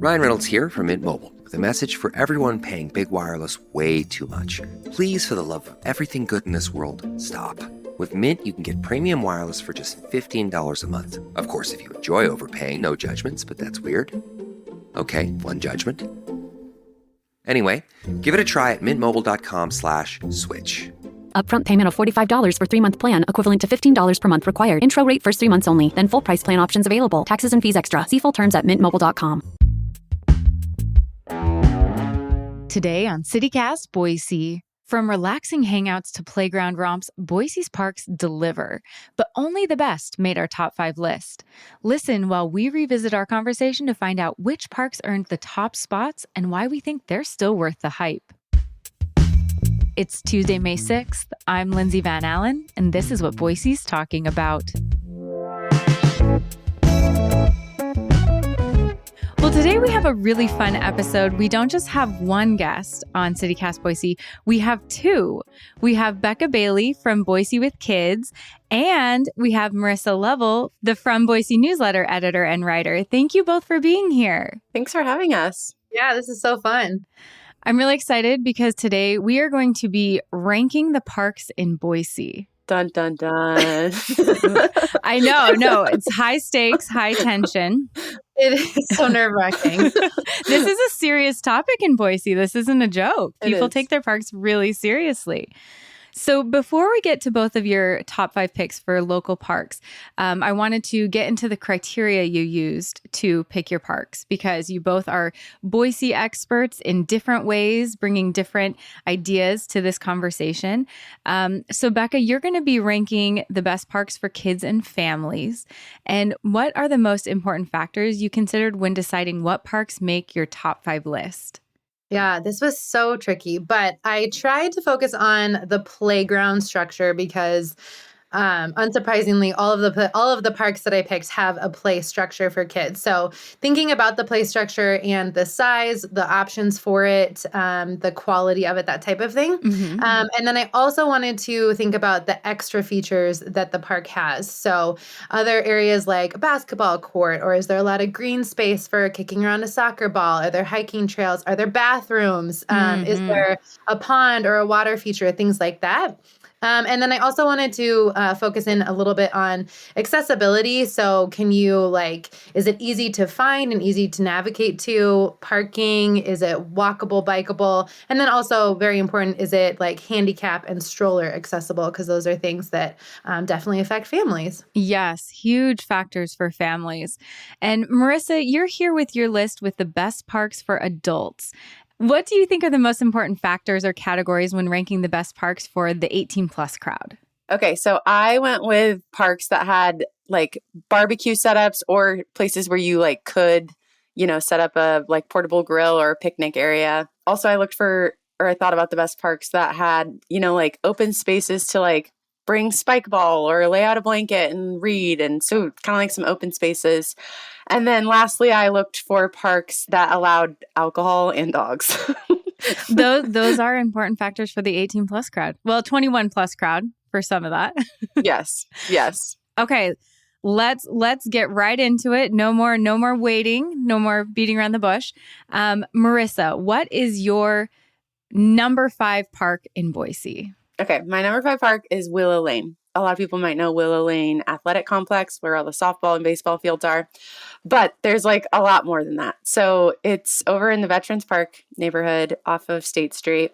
Ryan Reynolds here from Mint Mobile with a message for everyone paying big wireless way too much. Please, for the love of everything good in this world, stop. With Mint, you can get premium wireless for just $15 a month. Of course, if you enjoy overpaying, no judgments, but that's weird. Okay, one judgment. Anyway, give it a try at mintmobile.com/switch. Upfront payment of $45 for 3-month plan, equivalent to $15 per month required. Intro rate first 3 months only, then full price plan options available. Taxes and fees extra. See full terms at mintmobile.com. Today on CityCast Boise, from relaxing hangouts to playground romps, Boise's parks deliver. But only the best made our top 5 list. Listen while we revisit our conversation to find out which parks earned the top spots and why we think they're still worth the hype. It's Tuesday, May 6th. I'm Lindsay Van Allen, and this is what Boise's talking about. Well, today we have a really fun episode. We don't just have one guest on CityCast Boise. We have 2. We have Becca Bailey from Boise with Kids, and we have Marissa Lovell, the From Boise newsletter editor and writer. Thank you both for being here. Thanks for having us. Yeah, this is so fun. I'm really excited because today we are going to be ranking the parks in Boise. Dun, dun, dun. I know, no, it's high stakes, high tension. It is so nerve-wracking. This is a serious topic in Boise. This isn't a joke. People is. take their parks really seriously. So before we get to both of your top 5 picks for local parks, I wanted to get into the criteria you used to pick your parks, because you both are Boise experts in different ways, bringing different ideas to this conversation. So Becca, you're going to be ranking the best parks for kids and families. And what are the most important factors you considered when deciding what parks make your top 5 list? Yeah, this was so tricky, but I tried to focus on the playground structure because unsurprisingly, all of the parks that I picked have a play structure for kids. So thinking about the play structure and the size, the options for it, the quality of it, that type of thing. Mm-hmm. And then I also wanted to think about the extra features that the park has. So other areas like a basketball court, or is there a lot of green space for kicking around a soccer ball? Are there hiking trails? Are there bathrooms? Is there a pond or a water feature? Things like that. And then I also wanted to focus in a little bit on accessibility. So can you is it easy to find and easy to navigate to? Parking, is it walkable, bikeable? And then also very important, is it handicap and stroller accessible? Because those are things that definitely affect families. Yes, huge factors for families. And Marissa, you're here with your list with the best parks for adults. What do you think are the most important factors or categories when ranking the best parks for the 18 plus crowd? Okay, so I went with parks that had barbecue setups or places where you could, set up a portable grill or a picnic area. Also, I thought about the best parks that had, open spaces to bring spike ball or lay out a blanket and read. And so kind of some open spaces. And then lastly, I looked for parks that allowed alcohol and dogs. Those are important factors for the 18 plus crowd. Well, 21 plus crowd for some of that. Yes. Okay, let's get right into it. No more waiting, no more beating around the bush. Marissa, what is your number 5 park in Boise? Okay, my number 5 park is Willow Lane. A lot of people might know Willow Lane Athletic Complex, where all the softball and baseball fields are. But there's a lot more than that. So it's over in the Veterans Park neighborhood off of State Street.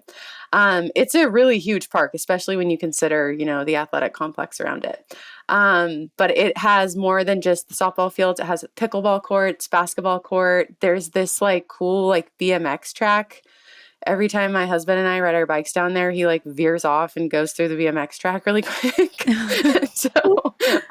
It's a really huge park, especially when you consider, the athletic complex around it. But it has more than just the softball fields. It has pickleball courts, basketball court. There's this cool BMX track. Every time my husband and I ride our bikes down there, he veers off and goes through the BMX track really quick. So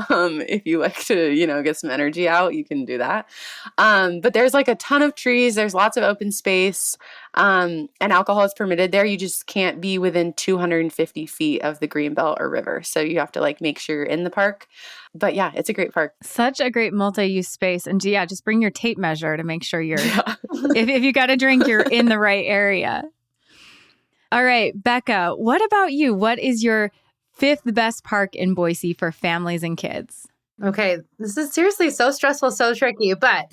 if you like to, get some energy out, you can do that. But there's a ton of trees. There's lots of open space. And alcohol is permitted there. You just can't be within 250 feet of the Greenbelt or river. So you have to make sure you're in the park. But yeah, it's a great park. Such a great multi-use space. And yeah, just bring your tape measure to make sure you're, if you got a drink, you're in the right area. All right, Becca, what about you? What is your 5th best park in Boise for families and kids? Okay, this is seriously so stressful, so tricky, but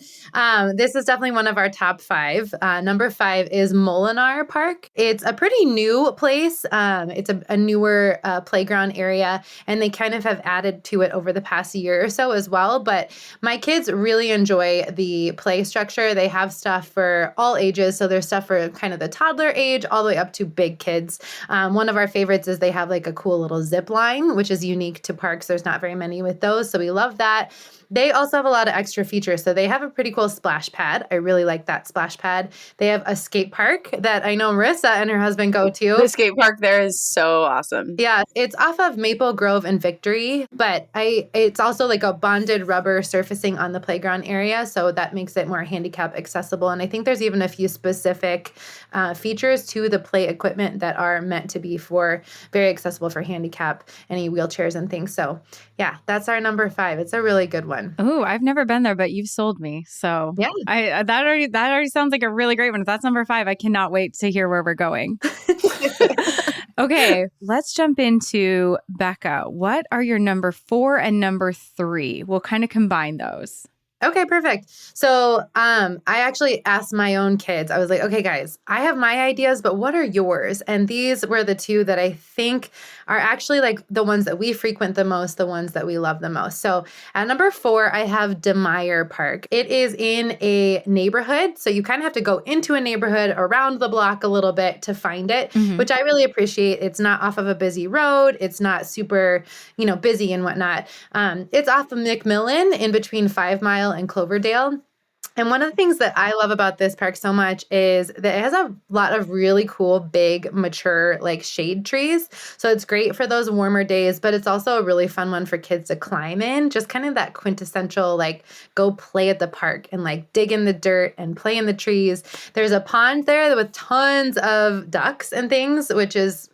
this is definitely one of our top five. Number five is Molinar Park. It's a pretty new place. It's a newer playground area, and they kind of have added to it over the past year or so as well. But my kids really enjoy the play structure. They have stuff for all ages. So there's stuff for kind of the toddler age all the way up to big kids. One of our favorites is they have like a cool little zip line, which is unique to parks. There's not very many with those. So we love that. They also have a lot of extra features. So they have a pretty cool splash pad. I really like that splash pad. They have a skate park that I know Marissa and her husband go to. The skate park there is so awesome. Yeah, it's off of Maple Grove and Victory, but it's also like a bonded rubber surfacing on the playground area, so that makes it more handicap accessible. And I think there's even a few specific features to the play equipment that are meant to be for very accessible for handicap, any wheelchairs and things. So yeah, that's our number five. It's a really good one. Oh, I've never been there, but you've sold me. So Yeah. that already sounds like a really great one. If that's number five, I cannot wait to hear where we're going. Okay, let's jump into Becca. What are your number 4 and number 3? We'll kind of combine those. Okay, perfect. So I actually asked my own kids, I was like, okay, guys, I have my ideas, but what are yours? And these were the two that I think are actually like the ones that we frequent the most, the ones that we love the most. So at number 4, I have DeMeyer Park. It is in a neighborhood. So you kind of have to go into a neighborhood around the block a little bit to find it, which I really appreciate. It's not off of a busy road. It's not super, busy and whatnot. It's off of McMillan in between 5 Mile and Cloverdale. And one of the things that I love about this park so much is that it has a lot of really cool, big, mature, like shade trees. So it's great for those warmer days, but it's also a really fun one for kids to climb in. Just kind of that quintessential, like, go play at the park and like dig in the dirt and play in the trees. There's a pond there with tons of ducks and things, which is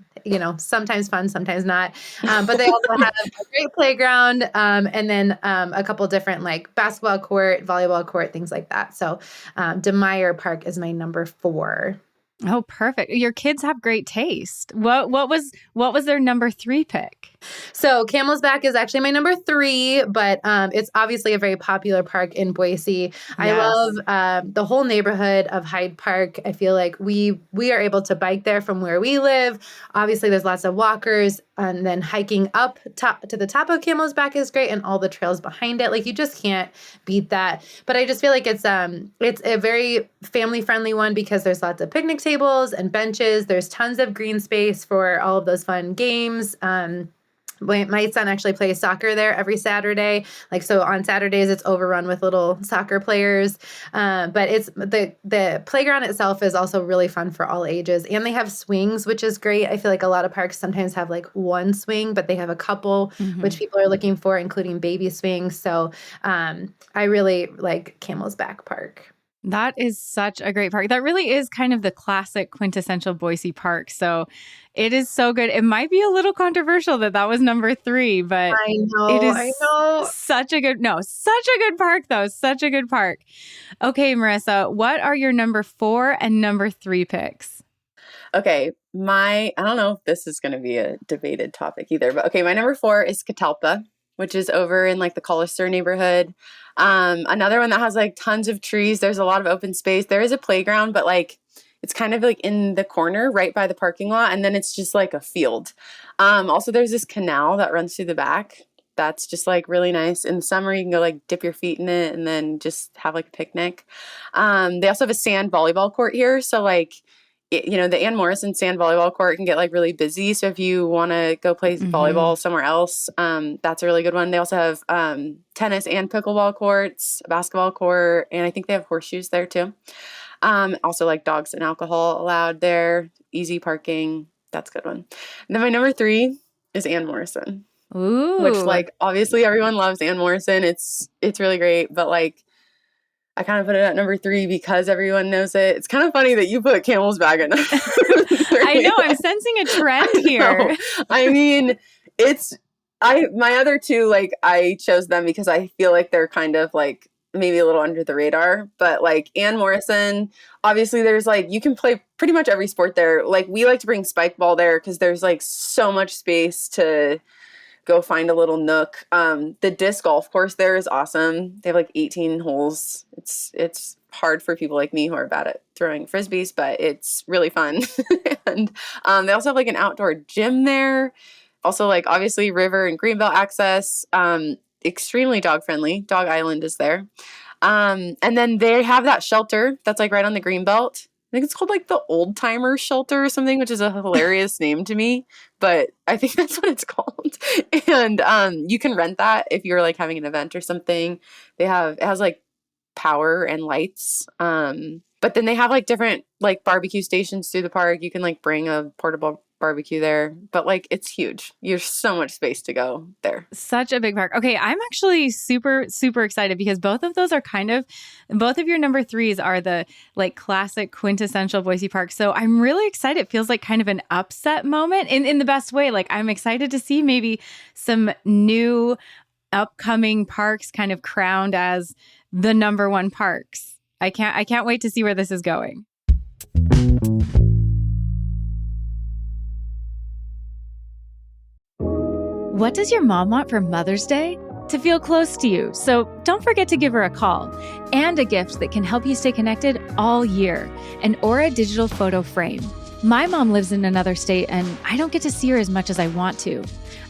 sometimes fun, sometimes not. But they also have a great playground and then a couple different like basketball court, volleyball court, things like that. So DeMeyer Park is my number 4. Oh, perfect. Your kids have great taste. What was their number 3 pick? So Camel's Back is actually my number 3, but it's obviously a very popular park in Boise. I love the whole neighborhood of Hyde Park. I feel like we are able to bike there from where we live. Obviously, there's lots of walkers, and then hiking up to the top of Camel's Back is great, and all the trails behind it. Like, you just can't beat that. But I just feel like it's a very family friendly one because there's lots of picnic tables and benches. There's tons of green space for all of those fun games. My son actually plays soccer there every Saturday. Like, so on Saturdays, it's overrun with little soccer players. But it's the playground itself is also really fun for all ages. And they have swings, which is great. I feel like a lot of parks sometimes have like one swing, but they have a couple, which people are looking for, including baby swings. So I really like Camel's Back Park. That is such a great park. That really is kind of the classic quintessential Boise park. So it is so good. It might be a little controversial that was number 3, but it is such a good park though. Such a good park. Okay, Marissa, what are your number 4 and number 3 picks? Okay, I don't know if this is going to be a debated topic either, but okay, my number 4 is Catalpa, which is over in like the Collister neighborhood. Another one that has like tons of trees. There's a lot of open space. There is a playground, but like it's kind of like in the corner right by the parking lot. And then it's just like a field. Also, there's this canal that runs through the back. That's just like really nice. In the summer, you can go like dip your feet in it and then just have like a picnic. They also have a sand volleyball court here. So like, the Ann Morrison sand volleyball court can get like really busy. So if you want to go play volleyball somewhere else, that's a really good one. They also have tennis and pickleball courts, a basketball court, and I think they have horseshoes there too. Also like dogs and alcohol allowed there, easy parking. That's a good one. And then my number 3 is Ann Morrison. Ooh. Which like obviously everyone loves Ann Morrison. It's really great, but like I kind of put it at number 3 because everyone knows it. It's kind of funny that you put Camel's Back at number 3. I know. I'm sensing a trend here. I mean, my other 2, like I chose them because I feel like they're kind of like maybe a little under the radar. But like Ann Morrison, obviously there's like, you can play pretty much every sport there. Like we like to bring spike ball there because there's like so much space to go find a little nook. The disc golf course there is awesome. They have like 18 holes. It's hard for people like me who are bad at throwing frisbees, but it's really fun. And they also have like an outdoor gym there. Also, like obviously river and greenbelt access. Extremely dog friendly. Dog Island is there. And then they have that shelter that's like right on the greenbelt. I think it's called like the Old Timer Shelter or something, which is a hilarious name to me, but I think that's what it's called. And you can rent that if you're like having an event or something. It has like power and lights. But then they have like different like barbecue stations through the park. You can like bring a portable barbecue there, but like it's huge. There's so much space to go there. Such a big park. Okay, I'm actually super, super excited because both of those are both of your number threes are the like classic quintessential Boise Park. So I'm really excited. It feels like kind of an upset moment in the best way. Like I'm excited to see maybe some new upcoming parks kind of crowned as the number one parks. I can't wait to see where this is going. What does your mom want for Mother's Day? To feel close to you. So don't forget to give her a call. And a gift that can help you stay connected all year. An Aura digital photo frame. My mom lives in another state and I don't get to see her as much as I want to.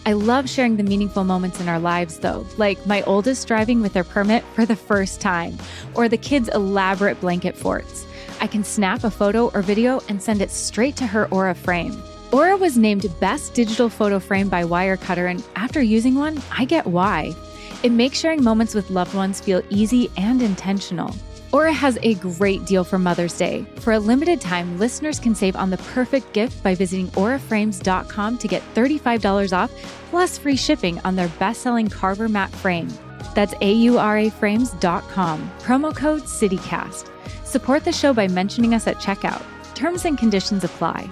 I love sharing the meaningful moments in our lives though, like my oldest driving with their permit for the first time, or the kids' elaborate blanket forts. I can snap a photo or video and send it straight to her Aura frame. Aura was named Best Digital Photo Frame by Wirecutter, and after using one, I get why. It makes sharing moments with loved ones feel easy and intentional. Aura has a great deal for Mother's Day. For a limited time, listeners can save on the perfect gift by visiting auraframes.com to get $35 off, plus free shipping on their best-selling Carver matte frame. That's auraframes.com. Promo code CityCast. Support the show by mentioning us at checkout. Terms and conditions apply.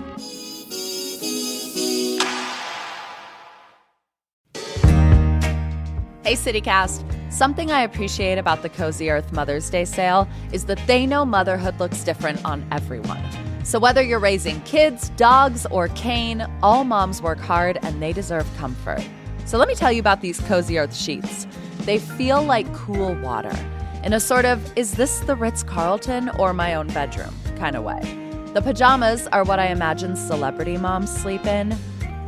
Hey CityCast! Something I appreciate about the Cozy Earth Mother's Day sale is that they know motherhood looks different on everyone. So whether you're raising kids, dogs, or cane, all moms work hard and they deserve comfort. So let me tell you about these Cozy Earth sheets. They feel like cool water, in a sort of, is this the Ritz-Carlton or my own bedroom kind of way. The pajamas are what I imagine celebrity moms sleep in,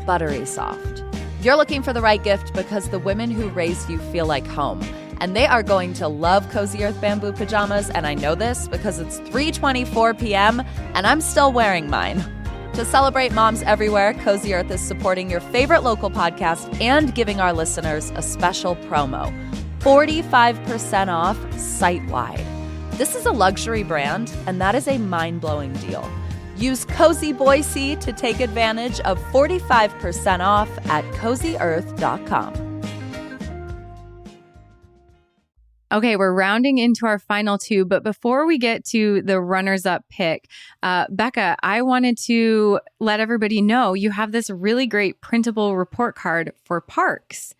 buttery soft. You're looking for the right gift because the women who raised you feel like home, and they are going to love Cozy Earth bamboo pajamas, and I know this because it's 3:24 p.m. and I'm still wearing mine. To celebrate moms everywhere, Cozy Earth is supporting your favorite local podcast and giving our listeners a special promo. 45% off site-wide. This is a luxury brand, and that is a mind-blowing deal. Use Cozy Boise to take advantage of 45% off at CozyEarth.com. Okay, we're rounding into our final two, but before we get to the runners-up pick, Becca, I wanted to let everybody know you have this really great printable report card for parks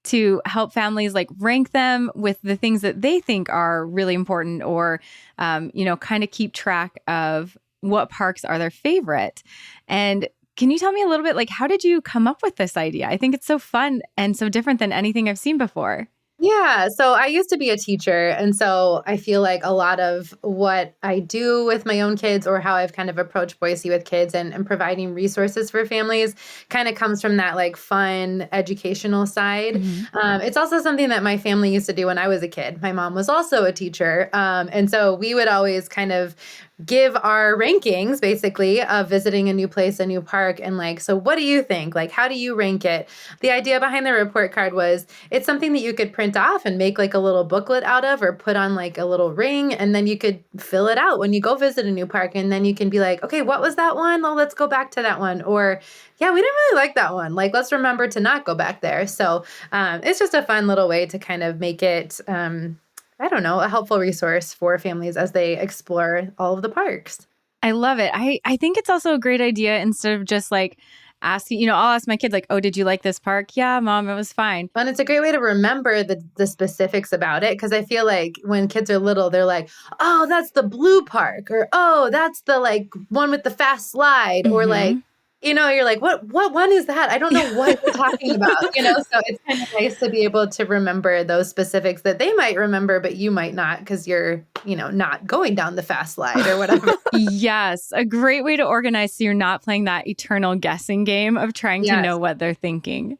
to help families like rank them with the things that they think are really important or, kind of keep track of what parks are their favorite. And can you tell me a little bit, like, how did you come up with this idea? I think it's so fun and so different than anything I've seen before. Yeah, so I used to be a teacher. And so I feel like a lot of what I do with my own kids or how I've kind of approached Boise with kids and providing resources for families kind of comes from that like fun educational side. Mm-hmm. It's also something that my family used to do when I was a kid. My mom was also a teacher. And so we would always kind of give our rankings basically of visiting a new place, a new park. And like, so what do you think? Like, how do you rank it? The idea behind the report card was it's something that you could print off and make like a little booklet out of or put on like a little ring. And then you could fill it out when you go visit a new park. And then you can be like, okay, what was that one? Well, let's go back to that one. Or yeah, we didn't really like that one. Like, let's remember to not go back there. So it's just a fun little way to kind of make it, a helpful resource for families as they explore all of the parks. I love it. I think it's also a great idea instead of just like asking, I'll ask my kids like, oh, did you like this park? Yeah, Mom, it was fine. And it's a great way to remember the specifics about it. Because I feel like when kids are little, they're like, oh, that's the blue park. Or, oh, that's the like one with the fast slide. Mm-hmm. Or like, you're like, what one is that? I don't know what you're talking about, so it's kind of nice to be able to remember those specifics that they might remember, but you might not because you're, not going down the fast slide or whatever. Yes, a great way to organize so you're not playing that eternal guessing game of trying to know what they're thinking.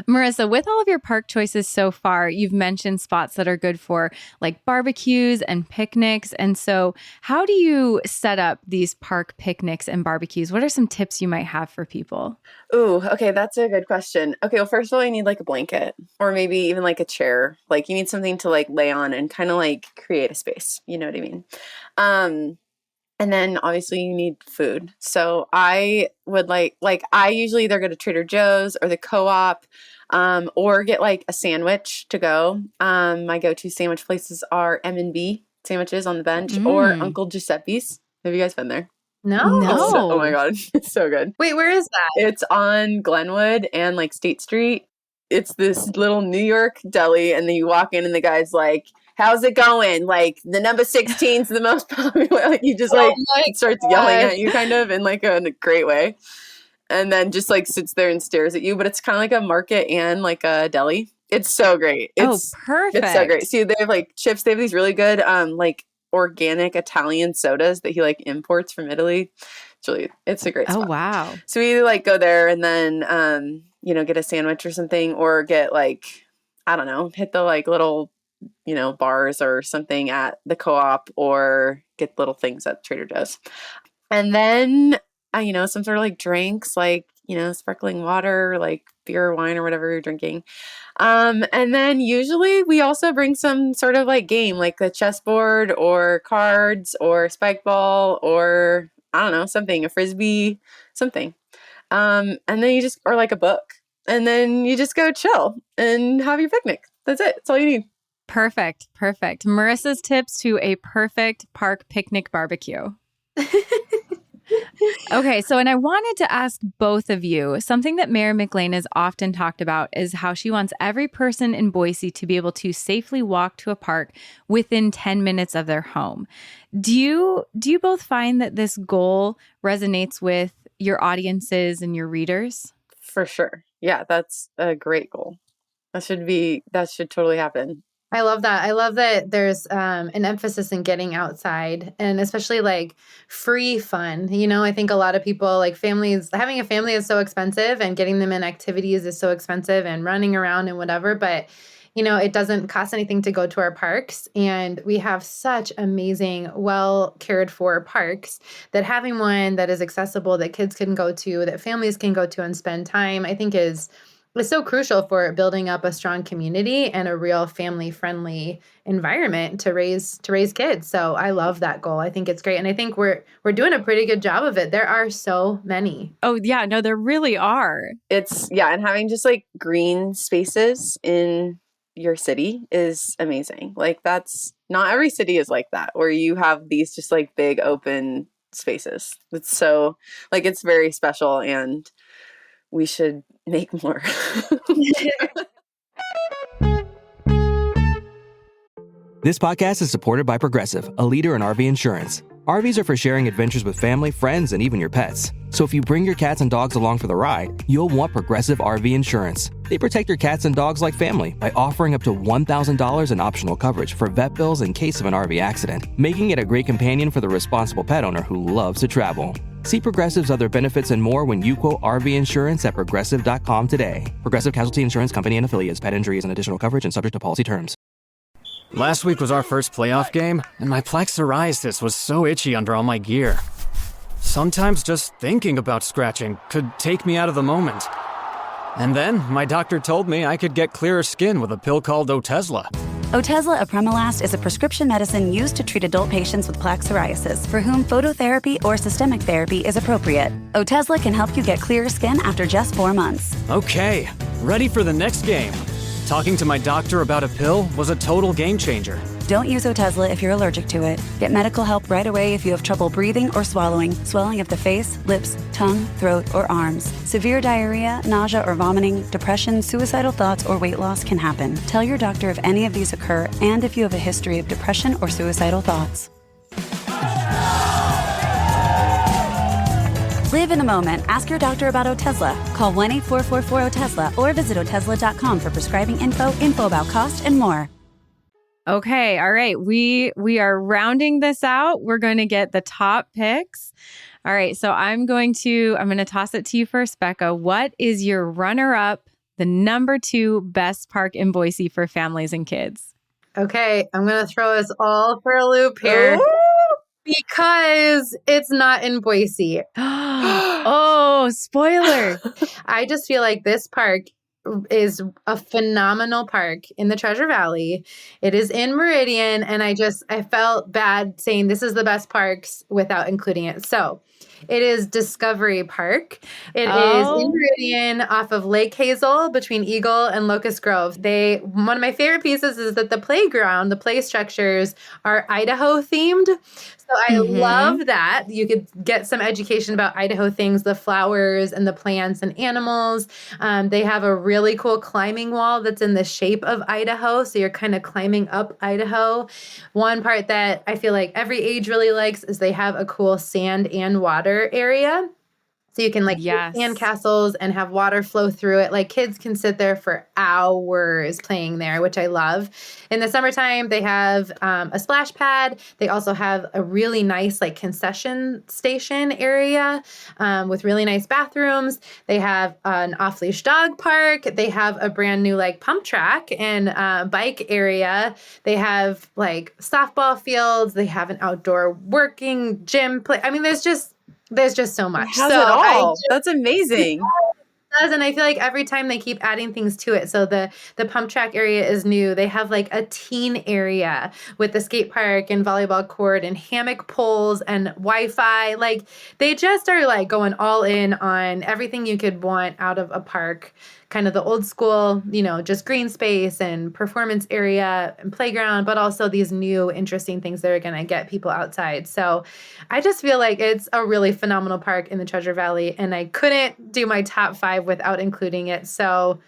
Marissa, with all of your park choices so far, you've mentioned spots that are good for like barbecues and picnics. And so how do you set up these park picnics and barbecues? What are some tips you might have for people? Ooh, okay, that's a good question. Okay, well, first of all, you need like a blanket or maybe even like a chair. Like you need something to like lay on and kind of like create a space. You know what I mean? And then obviously you need food. So I would like I usually either go to Trader Joe's or the Co-op, or get like a sandwich to go. My go-to sandwich places are M&B sandwiches on the bench or Uncle Giuseppe's. Have you guys been there? No. Oh my God. It's so good. Wait, where is that? It's on Glenwood and like State Street. It's this little New York deli, and then you walk in and the guy's like, how's it going? Like the number 16 is the most popular. Like he just like starts yelling at you kind of in like a great way. And then just like sits there and stares at you. But it's kind of like a market and like a deli. It's so great. It's perfect. It's so great. See, they have like chips. They have these really good like organic Italian sodas that he like imports from Italy. It's a great spot. Oh, wow. So we either like go there and then, get a sandwich or something, or get like, I don't know, hit the like little, bars or something at the Co-op, or get little things at Trader Joe's. And then, some sort of like drinks, like, sparkling water, like beer or wine or whatever you're drinking. And then usually we also bring some sort of like game, like a chessboard or cards or spike ball or I don't know, something, a Frisbee, something. And then or like a book, and then you just go chill and have your picnic. That's it. That's all you need. Perfect. Marissa's tips to a perfect park picnic barbecue. Okay, and I wanted to ask both of you, something that Mayor McLean has often talked about is how she wants every person in Boise to be able to safely walk to a park within 10 minutes of their home. Do you both find that this goal resonates with your audiences and your readers? For sure. Yeah, that's a great goal. That should totally happen. I love that. I love that there's an emphasis in getting outside, and especially like free fun. I think a lot of people like having a family is so expensive, and getting them in activities is so expensive, and running around and whatever. But, it doesn't cost anything to go to our parks. And we have such amazing, well cared for parks that having one that is accessible, that kids can go to, that families can go to and spend time, I think is so crucial for building up a strong community and a real family-friendly environment to raise kids. So I love that goal. I think it's great. And I think we're doing a pretty good job of it. There are so many. Oh, yeah. No, there really are. And having just like green spaces in your city is amazing. Like not every city is like that, where you have these just like big open spaces. It's so like, it's very special, and we should make more. This podcast is supported by Progressive, a leader in RV insurance. RVs are for sharing adventures with family, friends, and even your pets. So if you bring your cats and dogs along for the ride, you'll want Progressive RV insurance. They protect your cats and dogs like family by offering up to $1,000 in optional coverage for vet bills in case of an RV accident, making it a great companion for the responsible pet owner who loves to travel. See Progressive's other benefits and more when you quote RV insurance at Progressive.com today. Progressive Casualty Insurance Company and Affiliates. Pet injury is an additional coverage and subject to policy terms. Last week was our first playoff game, and my plaque psoriasis was so itchy under all my gear. Sometimes just thinking about scratching could take me out of the moment. And then my doctor told me I could get clearer skin with a pill called Otezla. Otezla apremilast is a prescription medicine used to treat adult patients with plaque psoriasis for whom phototherapy or systemic therapy is appropriate. Otezla can help you get clearer skin after just 4 months. Okay, ready for the next game. Talking to my doctor about a pill was a total game changer. Don't use Otezla if you're allergic to it. Get medical help right away if you have trouble breathing or swallowing, swelling of the face, lips, tongue, throat, or arms. Severe diarrhea, nausea or vomiting, depression, suicidal thoughts, or weight loss can happen. Tell your doctor if any of these occur and if you have a history of depression or suicidal thoughts. Live Live in the moment. Ask your doctor about Otezla. Call 1-844-4-OTESLA or visit Otezla.com for prescribing info about cost, and more. Okay. All right. We are rounding this out. We're going to get the top picks. All right. So I'm going to toss it to you first, Becca. What is your runner-up, the number 2 best park in Boise for families and kids? Okay, I'm going to throw us all for a loop here because it's not in Boise. Oh, spoiler. I just feel like this park is a phenomenal park in the Treasure Valley. It is in Meridian, and I felt bad saying this is the best parks without including it. So it is Discovery Park. It is in Meridian off of Lake Hazel between Eagle and Locust Grove. One of my favorite pieces is that the playground, the play structures are Idaho themed. So I love that. You could get some education about Idaho things, the flowers and the plants and animals. They have a really cool climbing wall that's in the shape of Idaho. So you're kind of climbing up Idaho. One part that I feel like every age really likes is they have a cool sand and water area. So you can make sand castles and have water flow through it. Like kids can sit there for hours playing there, which I love. In the summertime, they have a splash pad. They also have a really nice concession station area with really nice bathrooms. They have an off-leash dog park. They have a brand new pump track and bike area. They have softball fields. They have an outdoor working gym. There's just so much. It has it all. That's amazing. And I feel like every time they keep adding things to it. So the pump track area is new. They have a teen area with the skate park and volleyball court and hammock poles and Wi-Fi. They just are going all in on everything you could want out of a park. Kind of the old school, just green space and performance area and playground, but also these new interesting things that are going to get people outside. So I just feel like it's a really phenomenal park in the Treasure Valley, and I couldn't do my top 5 without including it. So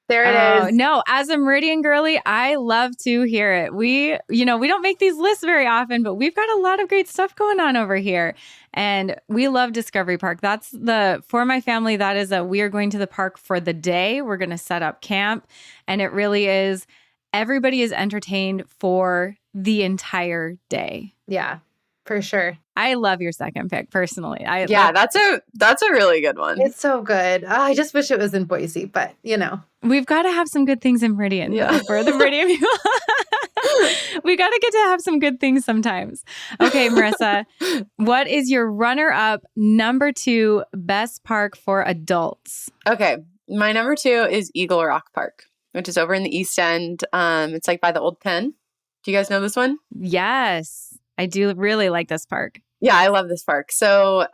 there it is. No, as a Meridian girly, I love to hear it. We don't make these lists very often, but we've got a lot of great stuff going on over here. And we love Discovery Park. For my family, that is we are going to the park for the day. We're going to set up camp. And it really is, everybody is entertained for the entire day. Yeah, for sure. I love your second pick personally. That's a really good one. It's so good. I just wish it was in Boise, but we've got to have some good things in Meridian. Yeah. For the Meridian people. We got to get to have some good things sometimes. Okay, Marissa, what is your runner-up number 2 best park for adults? Okay, my number 2 is Eagle Rock Park, which is over in the East End. It's by the old pen. Do you guys know this one? Yes, I do really like this park. Yeah, I love this park. So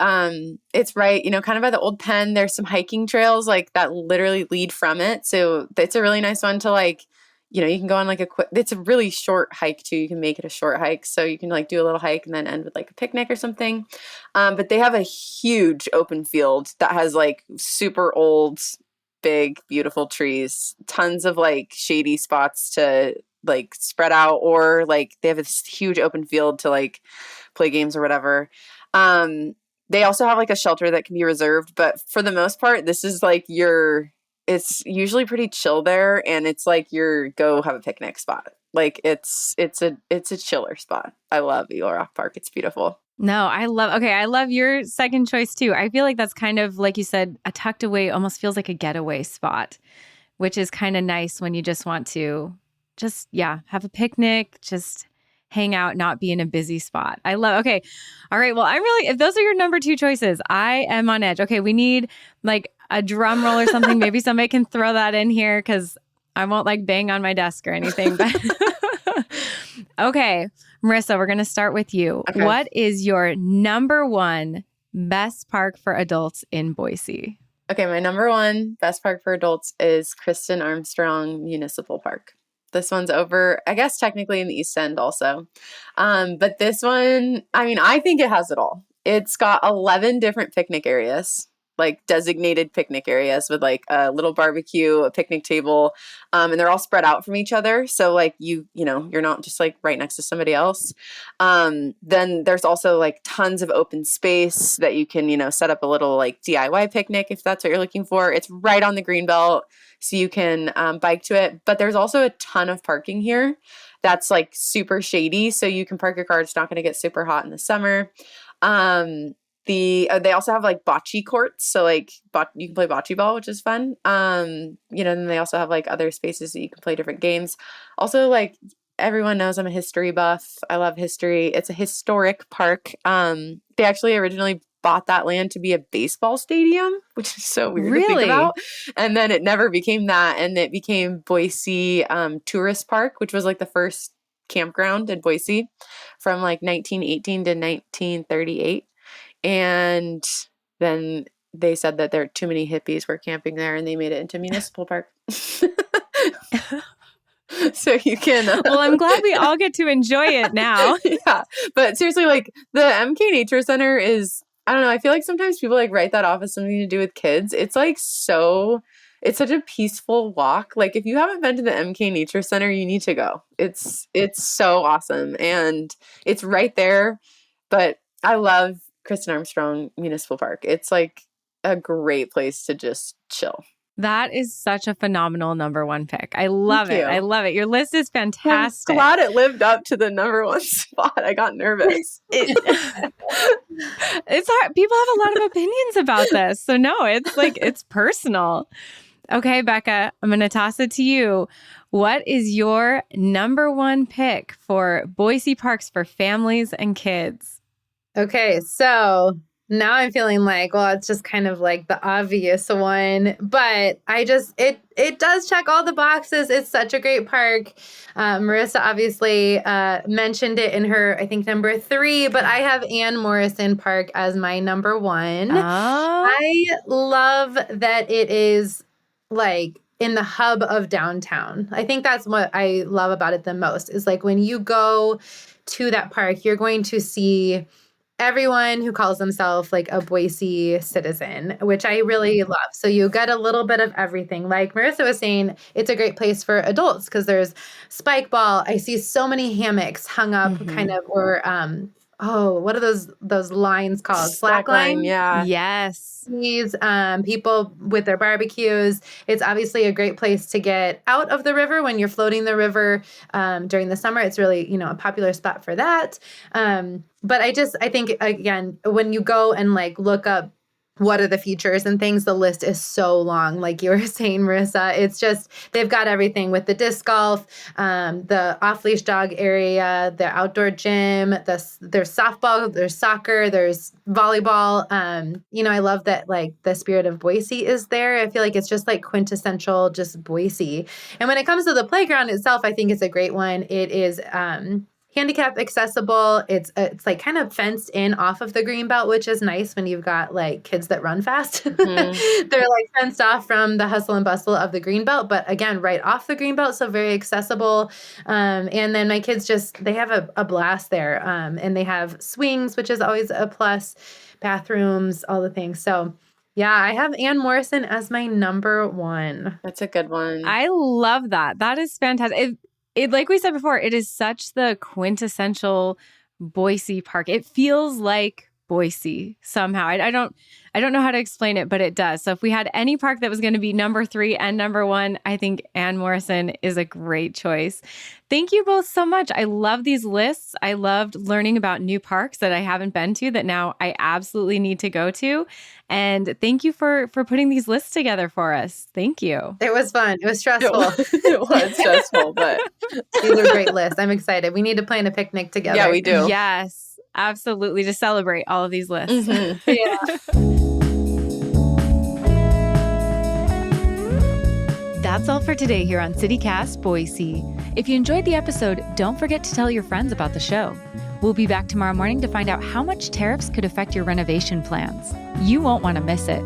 it's right, kind of by the old pen. There's some hiking trails that literally lead from it. So it's a really nice one to you can go on it's a really short hike too. You can make it a short hike. So you can do a little hike and then end with a picnic or something. But they have a huge open field that has super old, big, beautiful trees, tons of shady spots to spread out, or they have this huge open field to play games or whatever. They also have a shelter that can be reserved, but for the most part, this is it's usually pretty chill there, and it's your go have a picnic spot. It's a chiller spot. I love Eagle Rock Park. It's beautiful. No, I love your second choice too. I feel like that's kind of, like you said, a tucked away, almost feels like a getaway spot, which is kind of nice when you just want to have a picnic, just hang out, not be in a busy spot. Okay. All right. Well, if those are your number 2 choices, I am on edge. Okay. We need a drum roll or something. Maybe somebody can throw that in here because I won't bang on my desk or anything. But okay. Marissa, we're going to start with you. Okay. What is your number 1 best park for adults in Boise? Okay. My number 1 best park for adults is Kristen Armstrong Municipal Park. This one's over, I guess, technically in the East End also. But this one, I think it has it all. It's got 11 different picnic areas. like designated picnic areas with like a little barbecue, a picnic table, and they're all spread out from each other. So like you know, you're not just like right next to somebody else. Then there's also like tons of open space that you can, you know, set up a little like DIY picnic if that's what you're looking for. It's right on the greenbelt, so you can bike to it. But there's also a ton of parking here that's like super shady, so you can park your car. It's not going to get super hot in the summer. They also have like bocce courts, so like you can play bocce ball, which is fun. You know, and they also have like other spaces that you can play different games. Also, like everyone knows I'm a history buff. I love history. It's a historic park. They actually originally bought that land to be a baseball stadium, which is so weird to think about. And then it never became that, and it became Boise Tourist Park, which was like the first campground in Boise from like 1918 to 1938. And then they said that there are too many hippies were camping there, and they made it into a municipal park. So you can. Well, I'm glad we all get to enjoy it now. Yeah. But seriously, like the MK Nature Center is, I don't know, I feel like sometimes people like write that off as something to do with kids. It's like it's such a peaceful walk. Like if you haven't been to the MK Nature Center, you need to go. It's so awesome. And it's right there. But I love Kristen Armstrong Municipal Park. It's like a great place to just chill. That is such a phenomenal number one pick. I love it. I love it. Your list is fantastic. I'm glad it lived up to the number one spot. I got nervous. It's hard. People have a lot of opinions about this. So no, it's like, it's personal. Okay, Becca, I'm going to toss it to you. What is your number one pick for Boise parks for families and kids? Okay, so now I'm feeling like, well, it's just kind of like the obvious one, but it does check all the boxes. It's such a great park. Marissa obviously mentioned it in her, I think, number 3, but I have Ann Morrison Park as my number 1. Oh. I love that it is like in the hub of downtown. I think that's what I love about it the most, is like when you go to that park, you're going to see everyone who calls themselves like a Boise citizen, which I really love. So you get a little bit of everything. Like Marissa was saying, it's a great place for adults because there's spike ball. I see so many hammocks hung up kind of, or what are those lines called? Slack line? Yeah. Yes. These people with their barbecues. It's obviously a great place to get out of the river when you're floating the river during the summer. It's really, you know, a popular spot for that. But I think, again, when you go and like look up what are the features and things, the list is so long. Like you were saying, Marissa, it's just, they've got everything with the disc golf, the off-leash dog area, the outdoor gym, there's softball, there's soccer, there's volleyball. You know, I love that like the spirit of Boise is there. I feel like it's just like quintessential, just Boise. And when it comes to the playground itself, I think it's a great one. It is, handicap accessible. It's like kind of fenced in off of the greenbelt, which is nice when you've got like kids that run fast. Mm-hmm. They're like fenced off from the hustle and bustle of the greenbelt, but again, right off the greenbelt, so very accessible. And then my kids they have a blast there. And they have swings, which is always a plus, bathrooms, all the things. So yeah, I have Ann Morrison as my number 1. That's a good one. I love that. That is fantastic. It like we said before, it is such the quintessential Boise park. It feels like Boise somehow. I don't know how to explain it, but it does. So if we had any park that was going to be number 3 and number 1, I think Ann Morrison is a great choice. Thank you both so much. I love these lists. I loved learning about new parks that I haven't been to that now I absolutely need to go to. And thank you for putting these lists together for us. Thank you. It was fun. It was stressful. It was stressful, but these are great lists. I'm excited. We need to plan a picnic together. Yeah, we do. Yes, absolutely. To celebrate all of these lists. Mm-hmm. Yeah. That's all for today here on CityCast Boise. If you enjoyed the episode, don't forget to tell your friends about the show. We'll be back tomorrow morning to find out how much tariffs could affect your renovation plans. You won't want to miss it.